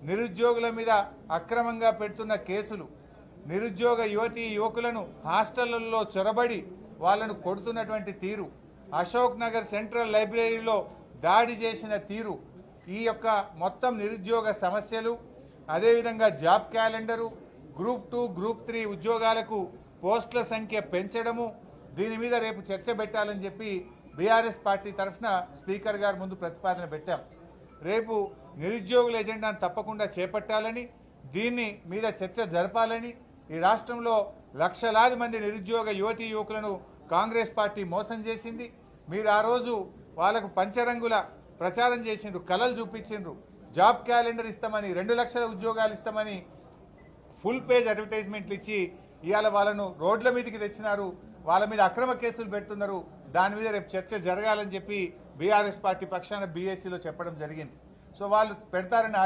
నిరుద్యోగుల మీద అక్రమంగా పెడుతున్న కేసులు, నిరుద్యోగ యువకులను హాస్టళ్లలో చొరబడి వాళ్ళను కొడుతున్నటువంటి తీరు, అశోక్ నగర్ సెంట్రల్ లైబ్రరీలో దాడి చేసిన తీరు, ఈ యొక్క మొత్తం నిరుద్యోగ సమస్యలు, అదేవిధంగా జాబ్ క్యాలెండరు, గ్రూప్ 2, గ్రూప్ 3 ఉద్యోగాలకు పోస్టుల సంఖ్య పెంచడము, దీని మీద రేపు చర్చ పెట్టాలని చెప్పి బీఆర్ఎస్ పార్టీ తరఫున స్పీకర్ గారి ముందు ప్రతిపాదన పెట్టాం. రేపు నిరుద్యోగుల ఎజెండాను తప్పకుండా చేపట్టాలని, దీన్ని మీద చర్చ జరపాలని, ఈ రాష్ట్రంలో లక్షలాది మంది నిరుద్యోగ యువకులను కాంగ్రెస్ పార్టీ మోసం చేసింది. మీరు ఆ రోజు వాళ్ళకు పంచరంగుల ప్రచారం చేసిండ్రు, కలలు చూపించిండ్రు, జాబ్ క్యాలెండర్ ఇస్తామని, 2 లక్షల ఉద్యోగాలు ఇస్తామని ఫుల్ పేజ్ అడ్వర్టైజ్మెంట్లు ఇచ్చి ఇవాళ వాళ్ళను రోడ్ల మీదకి తెచ్చినారు, వాళ్ళ మీద అక్రమ కేసులు పెడుతున్నారు. దాని మీద రేపు చర్చ జరగాలని చెప్పి బీఆర్ఎస్ పార్టీ పక్షాన బీఎస్సీలో చెప్పడం జరిగింది. సో వాళ్ళు పెడతారని